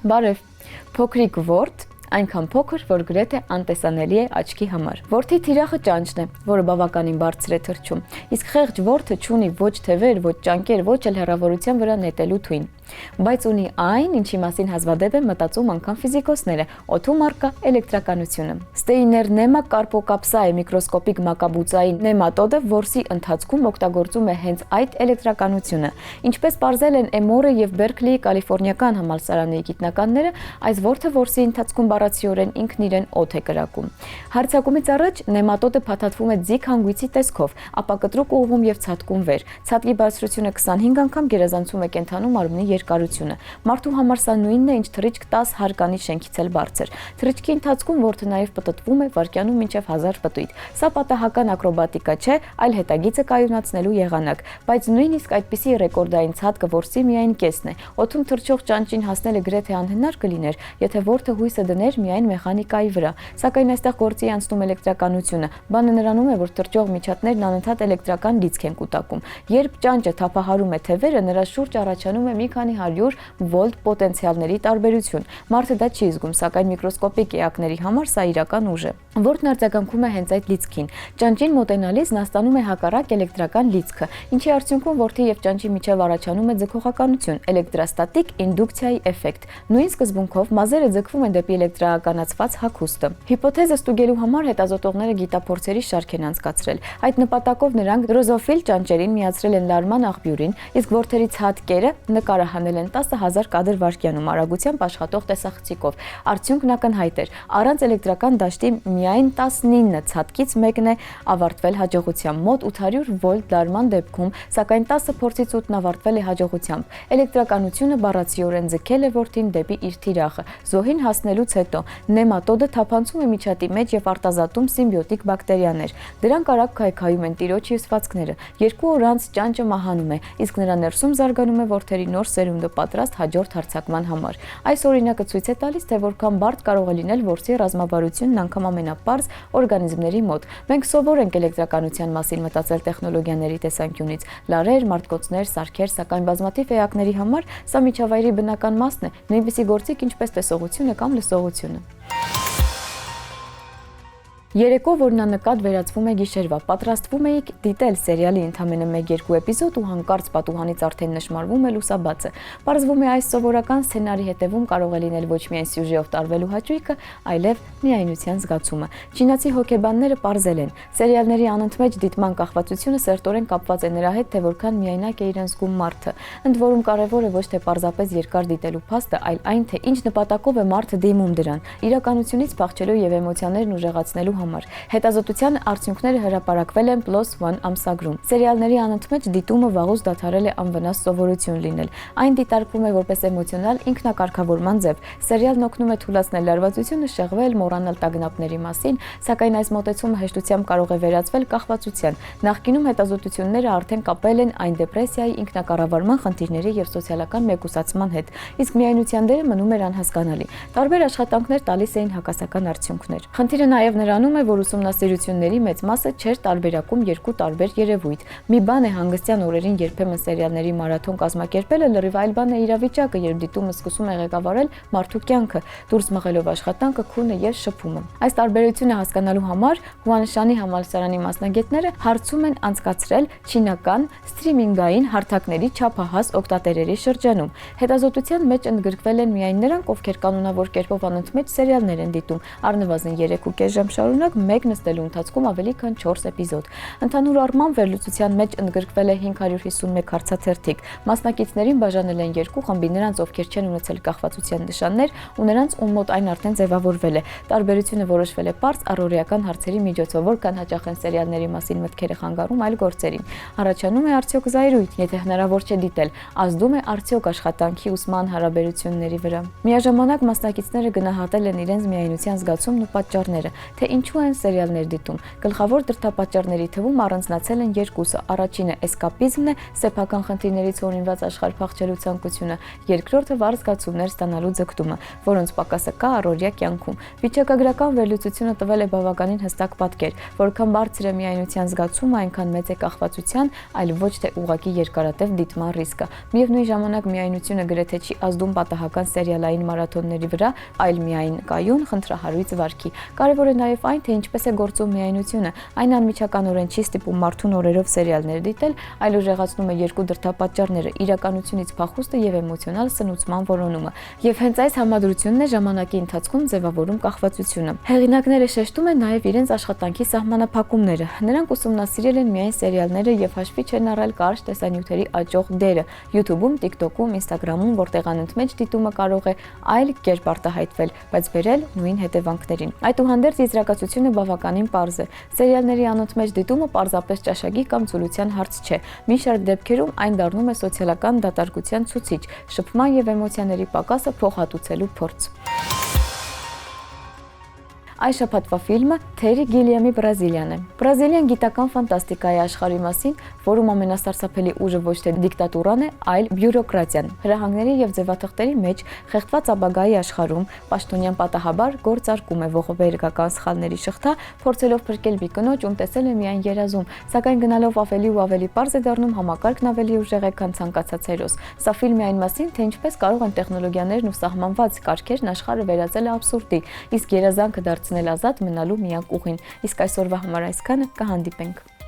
Բարև, փոքրիկ ворդ, այնքան փոքր, որ գրեթե անտեսանելի է աչքի համար։ Որդի թիրախը ճանճն է, որը բավականին բարձր է թռչում, իսկ խեղճ որդը չունի ոչ թևեր, ոչ ճանկեր, ոչ էլ հեռավորության վրա նետելու թույն, բայց ունի այն, ինչի մասին հազվադեպ են մտածում անգամ ֆիզիկոսները՝ օդում առկա էլեկտրականությունը։ Ստեյներ նեմակարպոկապսայի միկրոսկոպիկ մակաբուծային նեմատոդը որսի ընթացքում օգտագործում է հենց այդ էլեկտրականությունը։ Ինչպես պարզել են Էմորը եւ Բերքլիի կալիֆոռնիական համալսարանի գիտնականները, այս որդը որսի ընթացքում բառացիորեն ինքն իրեն օդ է կրակում։ Հարձակումից առաջ նեմատոդը փաթաթվում է ձիգ հանգույցի տեսքով, ապա կտրուկ ուղղվում եւ ցատկում վեր։ Ցատկի բարձրությունը 25 անգամ գերազանցում է կենդանու մարմնի երկարությունը։ Մարդու համար սա նույնն է, ինչ թռիչք 10 հարկանի շենքից էլ բարձր։ Թռիչքի ընթացքում որդը նաև պտտվում է վայրկյանում մինչև 1000 պտույտ։ Սա պատահական ակրոբատիկա չէ, այլ հետագիծը կայունացնելու եղանակ, բայց նույնիսկ այդպիսի ռեկորդային ցատկը որսի միայն կեսն է։ Օդում թռչող ճանճին հասնելը գրեթե անհնար կլիներ, եթե որդը հույսը դներ միայն մեխանիկայի վրա։ Սակայն այստեղ գործի է անցնում էլեկտրականությունը։ Բանը նրանում է, որ թռչող միջատներն անընդհատ էլեկտրական լիցք են կուտակում։ Երբ ճանճը թափահարում է թևերը, նրա շուրջ առաջանում է մի քանի 100 վոլտ պոտենցիալների տարբերություն։ Մարդը դա չի զգում, սակայն միկրոսկոպիկ էակների համար սա իրական ուժ է։ Որդն արձագանքում է հենց այդ լիցքին։ Ճանճին մոտենալիս նա ստանում է հակառակ էլեկտրական լիցքը, ինչի արդյունքում որդի եւ ճանճի միջև առաջանում է ձգողականություն, էլեկտրոստատիկ ինդուկցիայի էֆեկտ։ Նույն սկզբունքով մազերը ձգվում են դեպի էլեկտրականացված հագուստը։ Հիպոթեզը ստուգելու համար հետազոտողները գիտափորձերի շարք են անցկացրել։ Այդ նպատակով նրանք դրոզոֆիլ ճանճերին միացրել են լարման աղբյուրին, իսկ որդերի ցատկերը նկարահանել են 10,000 կադր վայրկյանում արագությամբ աշխատող տեսախցիկով։ Արդյունքն ակնհայտ էր։ Առանց էլեկտրական դաշտի միայն 19 ցատկից մեկն է ավարտվել հաջողությամբ, մոտ 800 վոլտ լարման դեպքում, սակայն 10 փորձից 8-ն ավարտվել է հաջողությամբ։ Էլեկտրականությունը բառացիորեն ձգել է որդին դեպի իր թիրախը։ Զոհին հասնելուց հետո նեմատոդը թափանցում է միջատի մեջ եւ արտազատում սիմբիոտիկ բակտերիաներ։ Դրանք արագ քայքայում են տիրոջ հյուսվածքները։ 2 օր անց ճանճը մահանում է, իսկ նրա ներսում զարգանում է որդերի նոր սերունդը պատրաստ հաջորդ հարձակման համար։ Այս օրինակը ցույց է տալիս, թե որքան բարդ կարող է լինել որսի ռազմավարությունն անգամ ամենապարզ օրգանիզմների մոտ։ Մենք սովոր ենք էլեկտրականության մասին մտածել տեխնոլոգիաների տեսանկյունից՝ լարեր, մարտկոցներ, սարքեր, սակայն բազմաթիվ էակների համար սա միջավայրի բնական մասն է, նույնպիսի գործիք ինչպես տեսողությունը կամ լսողությունը։ Երեկո, որն աննկատ վերածվում է գիշերվա, պատրաստվում էիք դիտել սերիալի ընդամենը 1-2 էպիզոդ ու հանկարծ պատուհանից արդեն նշմարվում է լուսաբացը։ Պարզվում է այս սովորական սցենարի հետևում կարող է լինել ոչ միայն սյուժեով տարվելու հաճույքը, այլև միայնության զգացումը։ Չինացի հոգեբանները պարզել են, սերիալների անընդմեջ դիտման կախվածությունը սերտորեն կապված է նրա հետ, թե որքան միայնակ է իրեն զգում մարդը։ Ընդ որում կարևոր է ոչ թե պարզապես երկար դիտելու փաստը, այլ այն, թե ինչ նպատակով է մարդը դիմում դրան՝ իրականությունից փախչելու եւ էմոցիաներն ուժեղացնելու համար։ Հետազոտության արդյունքները հրապարակվել են PLOS ONE ամսագրում։ Սերիալների անընդմեջ դիտումը վաղուց դադարել է անվնաս սովորություն լինել։ Այն դիտարկվում է որպես էմոցիոնալ ինքնակարգավորման ձև։ Սերիալն օգնում է թուլացնել լարվածությունը, շեղվել, մոռանալ տագնապների մասին, սակայն այս մոտեցումը հեշտությամբ կարող է վերածվել կախվածության։ Նախկինում հետազոտությունները արդեն կապել են այն դեպրեսիայի, ինքնակառավարման խնդիրների եւ սոցիալական մեկուսացման հետ, իսկ միայնության դերը մնում էր անհասկանալի։ Տարբեր աշխատանքներ տալիս էին հակասական արդյունքներ։ Խնդիրը նաեւ նրանում է, որ ուսումնասիրությունների մեծ մասը չէր տարբերակում երկու տարբեր երևույթ։ Մի բան է հանգստյան օրերին երբեմն սերիալների մարաթոն կազմակերպելը, լրիվ այլ բան է իրավիճակը, երբ դիտումը սկսում է ղեկավարել մարդու կյանքը, դուրս մղելով աշխատանքը, քունը եւ շփումը։ Այս տարբերությունը հասկանալու համար Հուանշանի համալսարանի մասնագետները հարցում են անցկացրել չինական սթրիմինգային հարթակների չափահաս օգտատերերի շրջանում։ Հետազոտության մեջ ընդգրկվել են միայն նրանք, ովքեր կանոնավոր կերպով անընդմեջ սերիալներ են դիտում, առնվազն 3.5 ժամ շարունակ մեկ նստելու ընթացքում ավելի քան 4 էպիզոդ։ Ընդհանուր առմամբ վերլուծության մեջ ընդգրկվել է 551 հարցաթերթիկ։ Մասնակիցներին բաժանել են 2 խմբի՝ նրանց, ովքեր չեն ունեցել կախվածության նշաններ, ու նրանց, ում մոտ այն արդեն ձևավորվել է։ Տարբերությունը որոշվել է պարզ առօրեական հարցերի միջոցով, որքան հաճախ են սերիալների մասին մտքերը խանգարում այլ գործերին։ Առաջանում է արդյոք զայրույթ, եթե հնարավոր չէ դիտել, ազդում է արդյոք աշխատանքի ուսման հարաբերությունների վրա։ Միաժամանակ մասնակիցները գնահատել են իրենց միայնության զգացումն ու պատճառները, թե ինչու Ինչու են սերիալներ դիտում։ Գլխավոր դրդապատճառների թվում առանձնացել են երկուսը։ Առաջինը էսկապիզմն է, սեփական խնդիրներից օրինված աշխարհ փախչելու ցանկությունը, երկրորդը վառ զգացումներ ստանալու ձգտումը, որոնց պակասը կա առօրյա կյանքում։ Վիճակագրական վերլուծությունը տվել է բավականին հստակ պատկեր, որքան բարձր է միայնության զգացումը, այնքան մեծ է կախվածության, այլ ոչ թե ուղղակի երկարատև դիտման ռիսկը։ Միևնույն ժամանակ միայնությունը գրեթե չի ազդում պատահական սերիալային մարաթոնների վրա, այլ միայն կայուն խնդրահարույց վարքի։ Կարևոր է նաև այն, թե ինչպես է գործում միայնությունը։ Այն անմիջականորեն չի ստիպում մարդուն օրերով սերիալներ դիտել, այլ ուժեղացնում է երկու դրդապատճառները՝ իրականությունից փախուստը եւ էմոցիոնալ սնուցման որոնումը։ Եվ հենց այս համադրությունն է ժամանակի ընթացքում ձևավորում կախվածությունը։ Հեղինակները շեշտում են նաև իրենց աշխատանքի սահմանափակումները։ Նրանք ուսումնասիրել են միայն սերիալները եւ հաշվի չեն առել կարճ տեսանյութերի աճող դերը YouTube-ում, TikTok-ում, Instagram-ում, որտեղ անընդմեջ դիտումը կարող է այլ կերպ արտահայտվել, բայց բերել նույն հետևանքներին։ Այդուհանդերձ եզրակացությունը բավականին պարզ է։ Սերիալների անընդմեջ դիտումը պարզապես ճաշակի կամ ծուլության հարց չէ։ Մի շարք դեպքերում այն դառնում է սոցիալական դատարկության ցուցիչ, շփման եւ էմոցիաների պակասը փոխհատուցելու փորձ։ Այս շաբաթվա ֆիլմը Թերի Գիլիամի Բրազիլիան է։ Բրազիլիան գիտական ֆանտաստիկայի աշխարհի մասին, որում ամենասարսափելի ուժը ոչ թե դիկտատուրան է, այլ բյուրոկրատիան։ Հրահանգների եւ ձևաթղթերի մեջ խեղդված ապագայի աշխարհում պաշտոնյան պատահաբար գործարկում է ողբերգական սխալների շղթա, փորձելով փրկել մի կնոջ, ում տեսել է միայն երազում, սակայն գնալով ավելի ու ավելի պարզ է դառնում համակարգն ավելի ուժեղ է, քան ցանկացած հերոս։ Սա ֆիլմի այն մասին, թե ինչպես կարող են տեխնոլոգիաներն ու սահմանված կարգերն աշխարհը վերածել абսուրդի, իսկ երազանքը դարձնել ազատ մնալու միակ ուղին։ Իսկ այսօրվա համար այսքանը, կհանդիպենք։